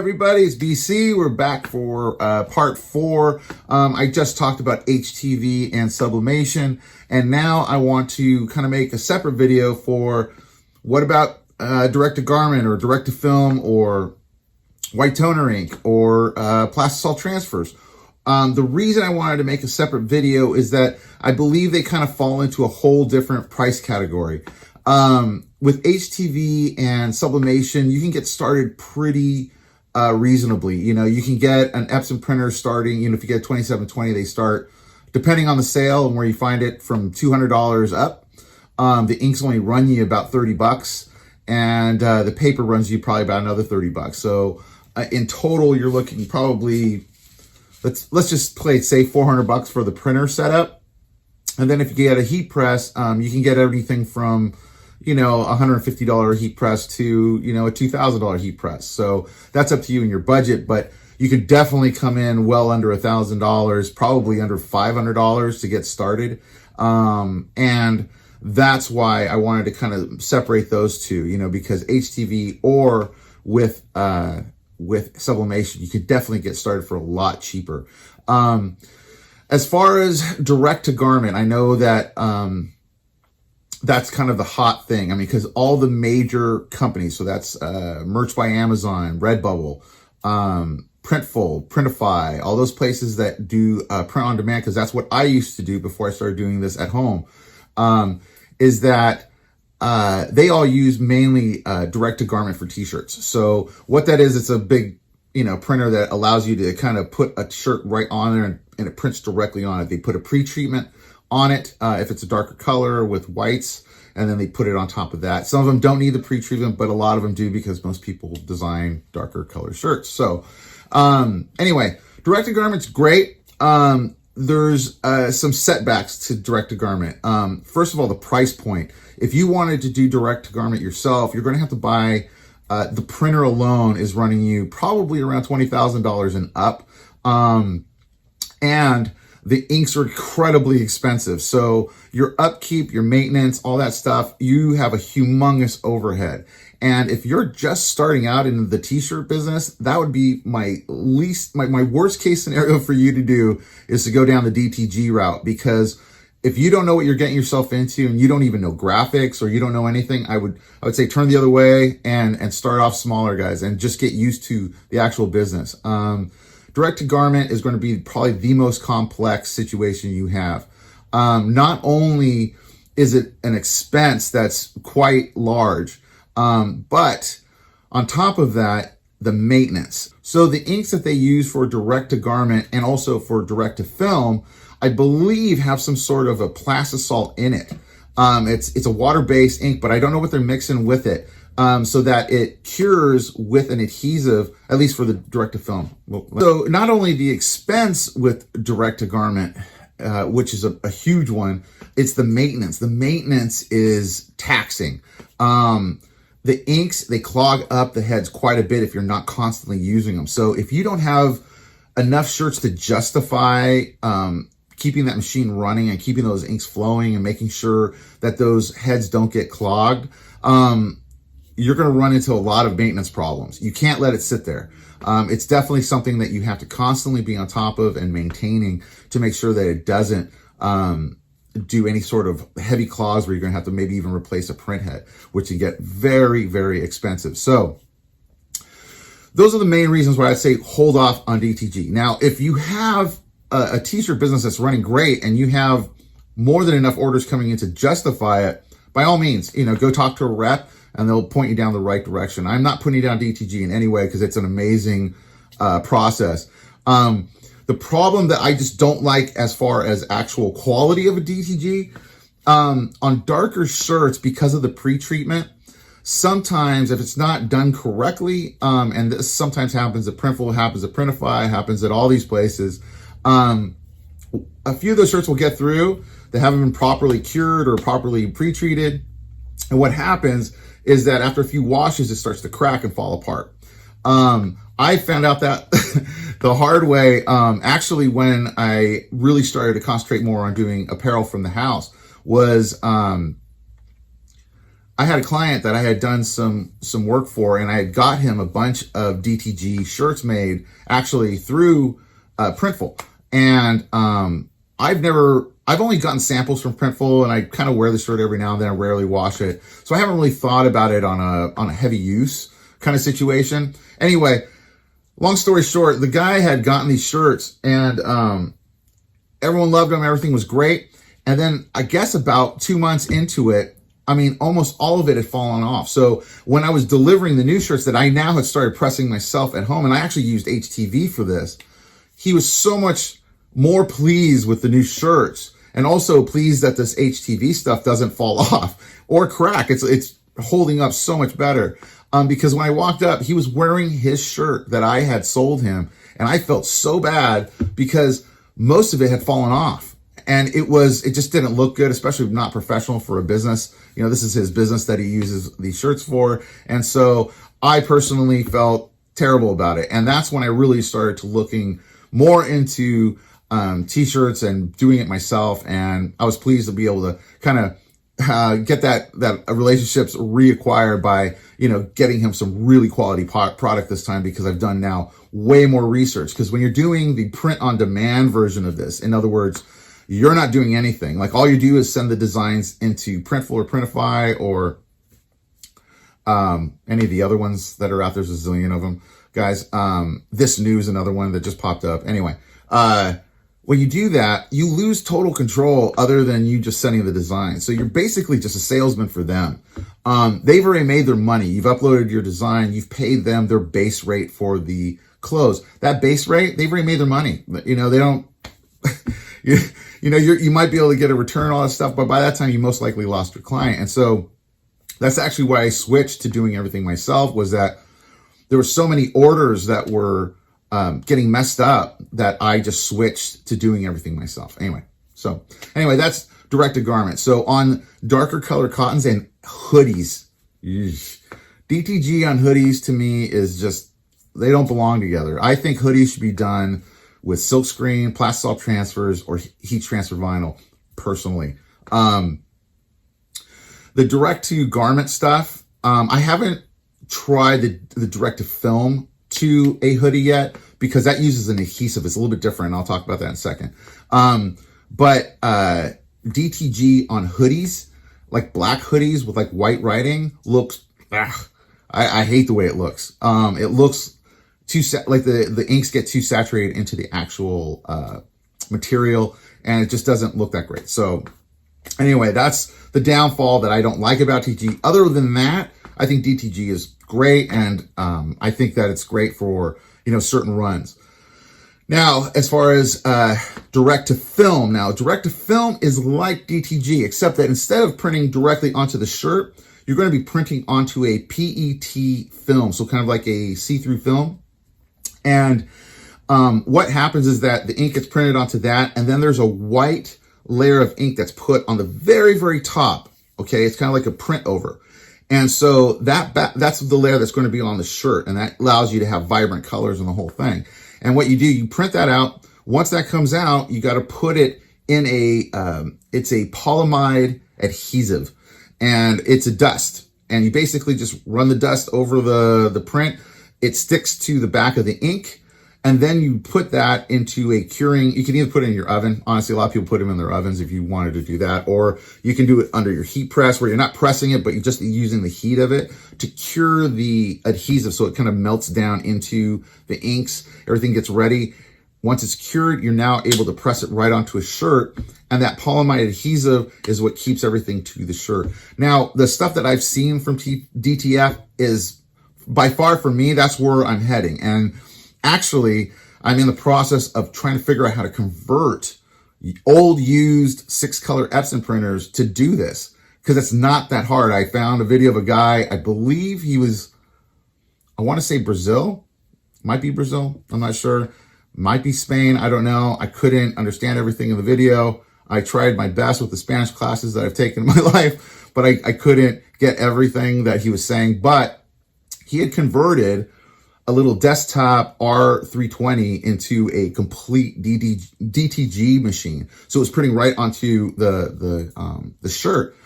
everybody, it's BC. We're back for part 4. I just talked about HTV and sublimation, and now I want to kind of make a separate video for what about direct-to-garment or direct-to-film or white toner ink or Plastisol transfers. The reason I wanted to make a separate video is that I believe they kind of fall into a whole different price category. With HTV and sublimation, you can get started pretty reasonably. You know, you can get an Epson printer starting, if you get 2720, they start, depending on the sale and where you find it, from $200 up. The inks only run you about 30 bucks, and the paper runs you probably about another 30 bucks. So in total, you're looking probably, let's just play it safe, 400 bucks for the printer setup. And then if you get a heat press, you can get everything from $150 heat press to, a $2,000 heat press. So that's up to you and your budget, but you could definitely come in well under $1,000, probably under $500 to get started. And that's why I wanted to kind of separate those two, because HTV or with sublimation, you could definitely get started for a lot cheaper. As far as direct to garment, I know that, that's kind of the hot thing. I mean, because all the major companies, so that's Merch by Amazon, Redbubble, Printful, Printify, all those places that do print on demand, because that's what I used to do before I started doing this at home, is that they all use mainly direct to garment for t-shirts. So what that is, it's a big printer that allows you to kind of put a shirt right on there and it prints directly on it. They put a pre-treatment on it if it's a darker color with whites, and then they put it on top of that. Some of them don't need the pre-treatment, but a lot of them do, because most people design darker color shirts. So anyway, direct to garment's great. There's some setbacks to direct to garment. First of all, the price point. If you wanted to do direct to garment yourself, you're going to have to buy, the printer alone is running you probably around $20,000 and up. And the inks are incredibly expensive. So your upkeep, your maintenance, all that stuff, you have a humongous overhead. And if you're just starting out in the t-shirt business, that would be my worst case scenario for you to do, is to go down the DTG route. Because if you don't know what you're getting yourself into and you don't even know graphics or you don't know anything, I would say turn the other way and start off smaller, guys, and just get used to the actual business. Direct to garment is going to be probably the most complex situation you have. Not only is it an expense that's quite large, but on top of that, the maintenance. So the inks that they use for direct to garment and also for direct to film, I believe have some sort of a Plastisol in it. It's a water-based ink, but I don't know what they're mixing with it. So that it cures with an adhesive, at least for the direct to film. So not only the expense with direct to garment, which is a huge one, it's the maintenance. The maintenance is taxing. The inks, they clog up the heads quite a bit if you're not constantly using them. So if you don't have enough shirts to justify keeping that machine running and keeping those inks flowing and making sure that those heads don't get clogged, you're going to run into a lot of maintenance problems. You can't let it sit there. It's definitely something that you have to constantly be on top of and maintaining to make sure that it doesn't do any sort of heavy clogs where you're going to have to maybe even replace a print head, which can get very, very expensive. So those are the main reasons why I say hold off on DTG. Now, if you have a t-shirt business that's running great and you have more than enough orders coming in to justify it, by all means, go talk to a rep and they'll point you down the right direction. I'm not putting you down DTG in any way, because it's an amazing process. The problem that I just don't like as far as actual quality of a DTG, on darker shirts, because of the pre-treatment, sometimes if it's not done correctly, and this sometimes happens at Printful, happens at Printify, happens at all these places, a few of those shirts will get through. They haven't been properly cured or properly pre-treated. And what happens is that after a few washes, it starts to crack and fall apart. I found out that the hard way, actually, when I really started to concentrate more on doing apparel from the house, was I I had a client that I had done some work for, and I had got him a bunch of DTG shirts made actually through Printful. And I've only gotten samples from Printful, and I kind of wear the shirt every now and then. I rarely wash it, so I haven't really thought about it on a heavy use kind of situation. Anyway, long story short, the guy had gotten these shirts, and everyone loved them. Everything was great. And then I guess about 2 months into it, I mean, almost all of it had fallen off. So when I was delivering the new shirts that I now had started pressing myself at home, and I actually used HTV for this, he was so much more pleased with the new shirts, and also pleased that this HTV stuff doesn't fall off or crack. It's holding up so much better. Because when I walked up, he was wearing his shirt that I had sold him, and I felt so bad because most of it had fallen off. And it just didn't look good, especially not professional for a business. You know, this is his business that he uses these shirts for. And so I personally felt terrible about it. And that's when I really started to looking more into t-shirts and doing it myself. And I was pleased to be able to kind of get that relationships reacquired by, you know, getting him some really quality product this time, because I've done now way more research. Because when you're doing the print on demand version of this, in other words, you're not doing anything. Like, all you do is send the designs into Printful or Printify or any of the other ones that are out there. There's a zillion of them, guys. This News, another one that just popped up. Anyway, when you do that, you lose total control other than you just sending the design. So you're basically just a salesman for them. They've already made their money. You've uploaded your design. You've paid them their base rate for the clothes. That base rate, they've already made their money. You know, they don't... you might be able to get a return, all that stuff, but by that time you most likely lost your client. And so that's actually why I switched to doing everything myself, was that there were so many orders that were getting messed up that I just switched to doing everything myself. Anyway, that's direct to garment. So on darker color cottons and hoodies, DTG on hoodies to me is just, they don't belong together. I think hoodies should be done with silkscreen, Plastisol transfers, or heat transfer vinyl, personally. The direct to garment stuff, I haven't tried the direct to film to a hoodie yet, because that uses an adhesive. It's a little bit different. I'll talk about that in a second. But DTG on hoodies, like black hoodies with like white writing, looks, I hate the way it looks. It looks like the inks get too saturated into the actual material, and it just doesn't look that great. So anyway, that's the downfall that I don't like about DTG. Other than that, I think DTG is great, and I think that it's great for, you know, certain runs. Now, as far as direct to film, is like DTG, except that instead of printing directly onto the shirt, you're going to be printing onto a PET film, so kind of like a see-through film. And what happens is that the ink gets printed onto that, and then there's a white layer of ink that's put on the very, very top. Okay, it's kind of like a print over. And so that's the layer that's going to be on the shirt, and that allows you to have vibrant colors and the whole thing. And what you do, you print that out. Once that comes out, you got to put it in it's a polyamide adhesive, and it's a dust. And you basically just run the dust over the print. It sticks to the back of the ink, and then you put that into a curing. You can either put it in your oven. Honestly, a lot of people put them in their ovens if you wanted to do that, or you can do it under your heat press where you're not pressing it, but you're just using the heat of it to cure the adhesive, so it kind of melts down into the inks. Everything gets ready. Once it's cured, you're now able to press it right onto a shirt, and that polyamide adhesive is what keeps everything to the shirt. Now, the stuff that I've seen from DTF is, by far for me, that's where I'm heading. And actually, I'm in the process of trying to figure out how to convert old used 6-color Epson printers to do this, because it's not that hard. I found a video of a guy, I believe he was, I want to say Brazil, might be Brazil, I'm not sure, might be Spain, I don't know. I couldn't understand everything in the video. I tried my best with the Spanish classes that I've taken in my life, but I couldn't get everything that he was saying. But he had converted a little desktop R320 into a complete DTG machine. So it was printing right onto the shirt.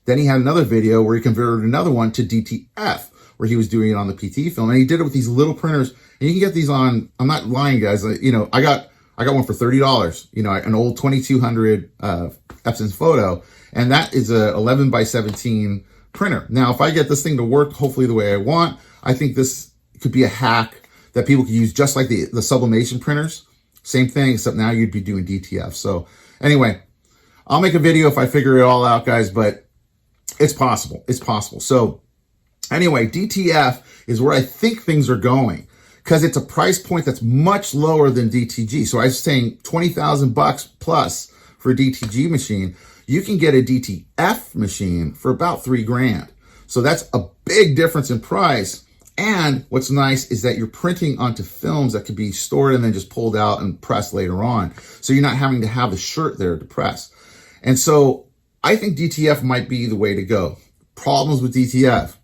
Then he had another video where he converted another one to DTF, where he was doing it on the PT film. And he did it with these little printers. And you can get these on, I'm not lying, guys. You know, I got one for $30, you know, an old 2200 Epson photo. And that is a 11 by 17 printer. Now, if I get this thing to work, hopefully the way I want, I think this could be a hack that people could use, just like the sublimation printers. Same thing, except now you'd be doing DTF. So anyway, I'll make a video if I figure it all out, guys, but it's possible. It's possible. So anyway, DTF is where I think things are going, because it's a price point that's much lower than DTG. So I was saying 20,000 bucks plus for a DTG machine. You can get a DTF machine for about $3,000. So that's a big difference in price. And what's nice is that you're printing onto films that can be stored and then just pulled out and pressed later on. So you're not having to have the shirt there to press. And so I think DTF might be the way to go. Problems with DTF,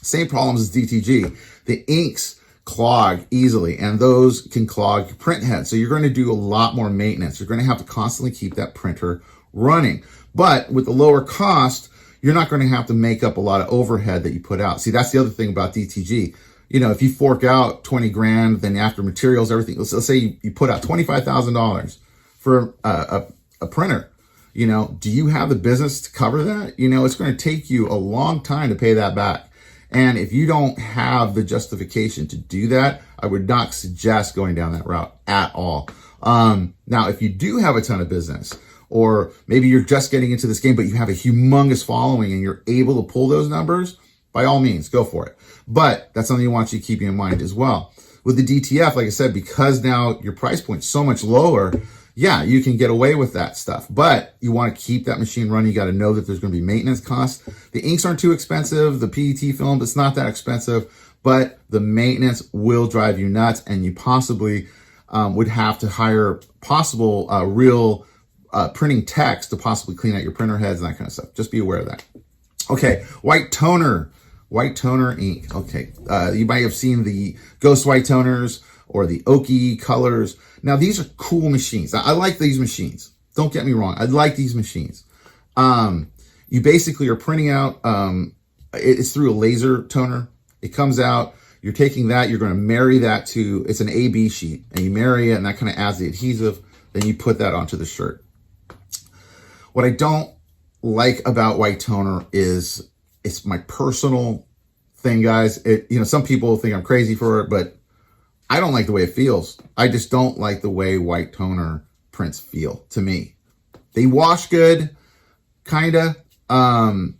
same problems as DTG. The inks clog easily, and those can clog your print head. So you're going to do a lot more maintenance. You're going to have to constantly keep that printer running. But with the lower cost, you're not going to have to make up a lot of overhead that you put out. See, that's the other thing about DTG. You know, if you fork out $20,000, then after materials, everything, let's say you put out $25,000 for a printer. You know, do you have the business to cover that? You know, it's going to take you a long time to pay that back. And if you don't have the justification to do that, I would not suggest going down that route at all. Now, if you do have a ton of business, or maybe you're just getting into this game, but you have a humongous following and you're able to pull those numbers, by all means, go for it. But that's something I want you to keep in mind as well. With the DTF, like I said, because now your price point's so much lower, yeah, you can get away with that stuff. But you want to keep that machine running. You got to know that there's going to be maintenance costs. The inks aren't too expensive. The PET film, it's not that expensive. But the maintenance will drive you nuts. And you possibly would have to hire possible real printing techs to possibly clean out your printer heads and that kind of stuff. Just be aware of that. Okay, white toner ink. Okay, you might have seen the Ghost white toners or the Oki colors. Now, these are cool machines. I like these machines. Don't get me wrong. I like these machines. You basically are printing out, it's through a laser toner. It comes out, you're taking that, you're going to marry that to, it's an AB sheet, and you marry it, and that kind of adds the adhesive. Then you put that onto the shirt. What I don't like about white toner is, it's my personal thing, guys. You know, some people think I'm crazy for it, but I don't like the way it feels. I just don't like the way white toner prints feel to me. They wash good, kinda, but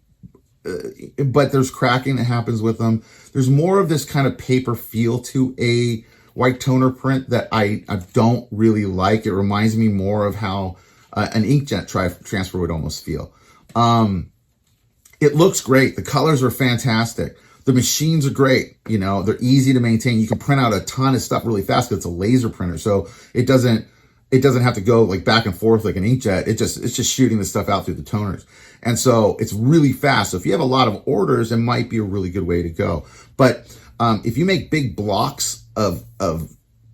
there's cracking that happens with them. There's more of this kind of paper feel to a white toner print that I don't really like. It reminds me more of how an inkjet transfer would almost feel. It looks great. The colors are fantastic. The machines are great. You know, they're easy to maintain. You can print out a ton of stuff really fast because it's a laser printer. So it doesn't have to go like back and forth like an inkjet. It's just shooting the stuff out through the toners. And so it's really fast. So if you have a lot of orders, it might be a really good way to go. But if you make big blocks of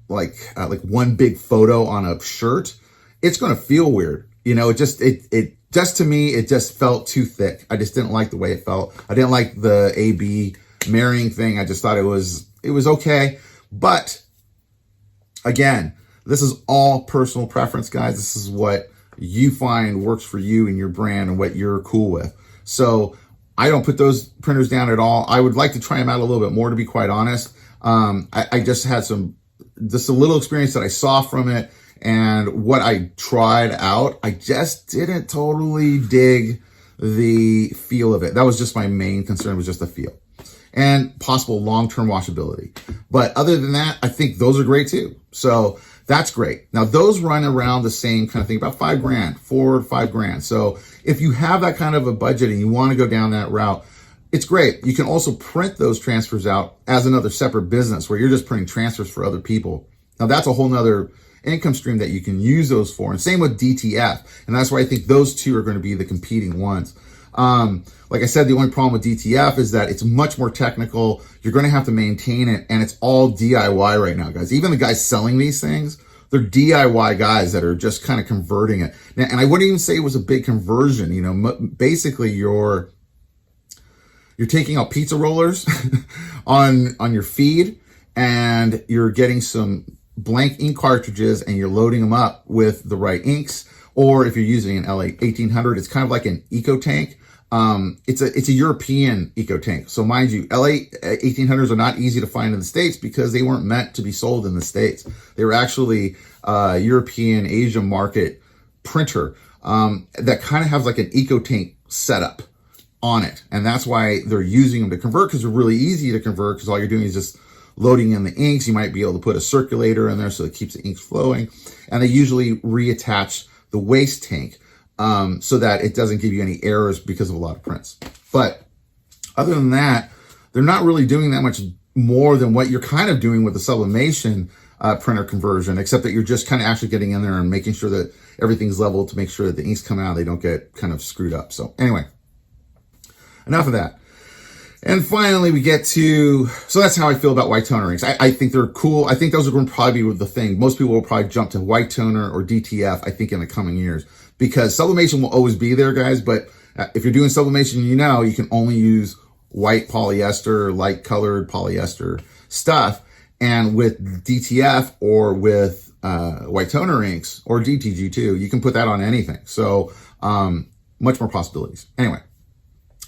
like one big photo on a shirt, it's going to feel weird. You know, it just to me, it just felt too thick. I just didn't like the way it felt. I didn't like the AB marrying thing. I just thought it was okay. But again, this is all personal preference, guys. This is what you find works for you and your brand and what you're cool with. So I don't put those printers down at all. I would like to try them out a little bit more, to be quite honest. I just had just a little experience that I saw from it. And what I tried out, I just didn't totally dig the feel of it. That was just my main concern, was just the feel and possible long-term washability. But other than that, I think those are great too. So that's great. Now those run around the same kind of thing, about $5,000, $4,000 to $5,000. So if you have that kind of a budget and you want to go down that route, it's great. You can also print those transfers out as another separate business where you're just printing transfers for other people. Now that's a whole nother income stream that you can use those for. And same with DTF. And that's why I think those two are going to be the competing ones. Like I said, the only problem with DTF is that it's much more technical. You're going to have to maintain it, and it's all DIY right now, guys. Even the guys selling these things, they're DIY guys that are just kind of converting it. Now, and I wouldn't even say it was a big conversion. You know, basically you're taking out pizza rollers on your feed, and you're getting some blank ink cartridges and you're loading them up with the right inks. Or if you're using an LA 1800, it's kind of like an Ecotank. It's a European Ecotank. So mind you, LA 1800s are not easy to find in the States because they weren't meant to be sold in the States. They were actually European, Asia market printer that kind of has like an Ecotank setup on it. And that's why they're using them to convert, because they're really easy to convert, because all you're doing is just loading in the inks. You might be able to put a circulator in there so it keeps the inks flowing. And they usually reattach the waste tank so that it doesn't give you any errors because of a lot of prints. But other than that, they're not really doing that much more than what you're kind of doing with the sublimation printer conversion, except that you're just kind of actually getting in there and making sure that everything's level to make sure that the inks come out, they don't get kind of screwed up. So anyway, enough of that. And finally, we get to, so that's how I feel about white toner inks. I think they're cool. I think those are going to probably be the thing. Most people will probably jump to white toner or DTF, I think, in the coming years, because sublimation will always be there, guys. But if you're doing sublimation, you know, you can only use white polyester, light colored polyester stuff. And with DTF or with white toner inks or DTG too, you can put that on anything. So much more possibilities. Anyway.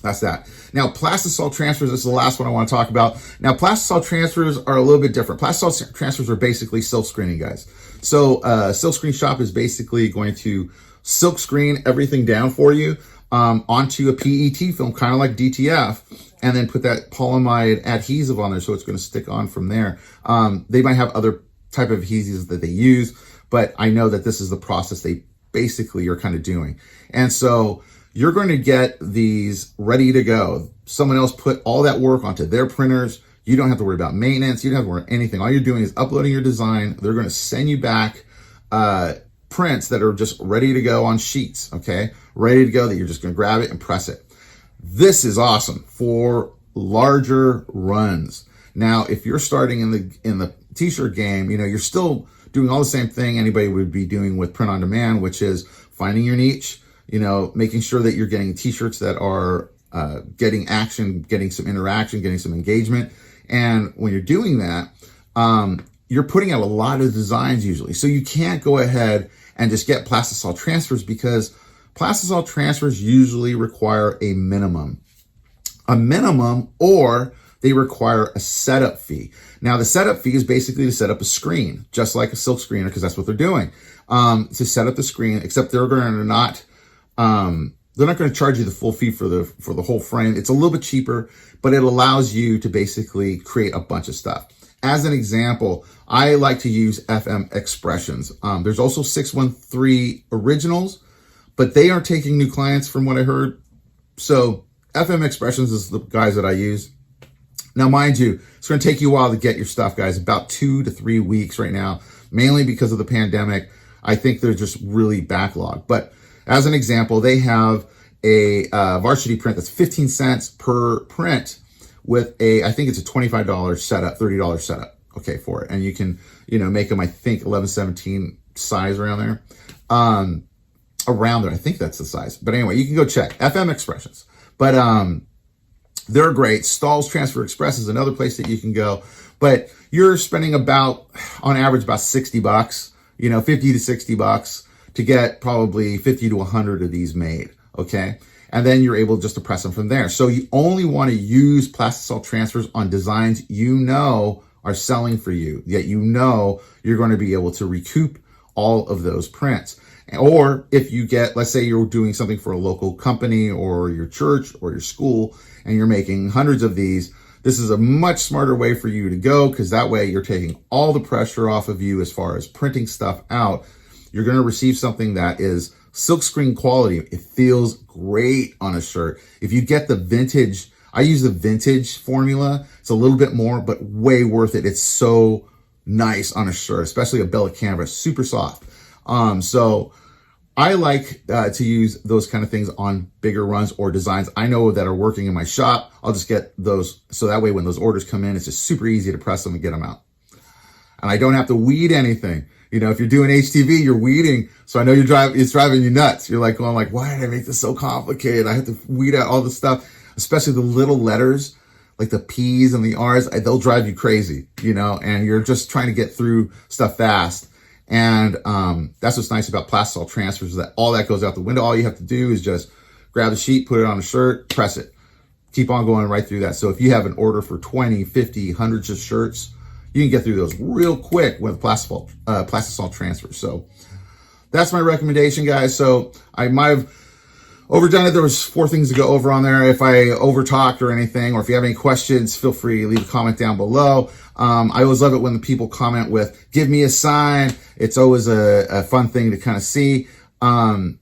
That's that. Now, Plastisol transfers, this is the last one I want to talk about. Now, Plastisol transfers are a little bit different. Plastisol transfers are basically silk screening, guys. So, Silk Screen Shop is basically going to silk screen everything down for you onto a PET film, kind of like DTF, and then put that polyamide adhesive on there so it's going to stick on from there. They might have other type of adhesives that they use, but I know that this is the process they basically are kind of doing. And so you're going to get these ready to go. Someone else put all that work onto their printers. You don't have to worry about maintenance. You don't have to worry about anything. All you're doing is uploading your design. They're going to send you back prints that are just ready to go on sheets, okay? Ready to go, that you're just going to grab it and press it. This is awesome for larger runs. Now, if you're starting in the t-shirt game, you know, you're still doing all the same thing anybody would be doing with print on demand, which is finding your niche, you know, making sure that you're getting t-shirts that are getting action, getting some interaction, getting some engagement. And when you're doing that, you're putting out a lot of designs usually. So you can't go ahead and just get Plastisol transfers, because Plastisol transfers usually require a minimum, or they require a setup fee. Now, the setup fee is basically to set up a screen, just like a silk screener, because that's what they're doing, to set up the screen, except they're not going to charge you the full fee for the whole frame. It's a little bit cheaper, but it allows you to basically create a bunch of stuff. As an example, I like to use FM Expressions. There's also 613 Originals, but they aren't taking new clients from what I heard. So FM Expressions is the guys that I use. Now, mind you, it's going to take you a while to get your stuff, guys, about 2 to 3 weeks right now, mainly because of the pandemic. I think they're just really backlogged. But as an example, they have a varsity print that's 15 cents per print with I think it's a $25 setup, $30 setup, okay, for it. And you can, you know, make them, I think, 11, 17 size around there. Around there, I think that's the size. But anyway, you can go check FM Expressions. But they're great. Stahl's Transfer Express is another place that you can go. But you're spending about, on average, about $60, you know, 50 to $60 to get probably 50 to 100 of these made, okay? And then you're able just to press them from there. So you only want to use Plastisol transfers on designs you know are selling for you, yet you know you're going to be able to recoup all of those prints. Or if you get, let's say you're doing something for a local company or your church or your school, and you're making hundreds of these, this is a much smarter way for you to go, because that way you're taking all the pressure off of you as far as printing stuff out. You're going to receive something that is silkscreen quality. It feels great on a shirt. If you get the vintage, I use the vintage formula. It's a little bit more, but way worth it. It's so nice on a shirt, especially a bellet canvas, super soft. So I like to use those kind of things on bigger runs or designs I know that are working in my shop. I'll just get those, so that way when those orders come in, it's just super easy to press them and get them out. And I don't have to weed anything. You know, if you're doing HTV, you're weeding. So I know it's driving you nuts. You're like going like, why did I make this so complicated? I have to weed out all this stuff, especially the little letters, like the P's and the R's, they'll drive you crazy, you know, and you're just trying to get through stuff fast. And that's what's nice about Plastisol transfers, is that all that goes out the window. All you have to do is just grab the sheet, put it on a shirt, press it. Keep on going right through that. So if you have an order for 20, 50, hundreds of shirts, you can get through those real quick with Plastisol transfers. So that's my recommendation, guys. So I might have overdone it. There was 4 things to go over on there. If I overtalked or anything, or if you have any questions, feel free to leave a comment down below. I always love it when the people comment with, give me a sign. It's always a fun thing to kind of see. And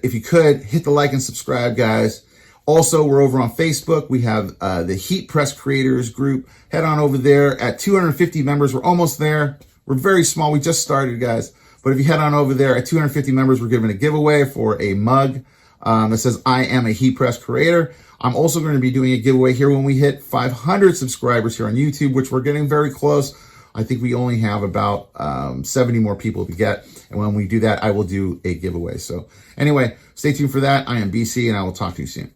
if you could, hit the like and subscribe, guys. Also, we're over on Facebook. We have the Heat Press Creators group. Head on over there. At 250 members, we're almost there. We're very small. We just started, guys. But if you head on over there, at 250 members, we're giving a giveaway for a mug that says, I am a heat press creator. I'm also going to be doing a giveaway here when we hit 500 subscribers here on YouTube, which we're getting very close. I think we only have about 70 more people to get. And when we do that, I will do a giveaway. So anyway, stay tuned for that. I am BC, and I will talk to you soon.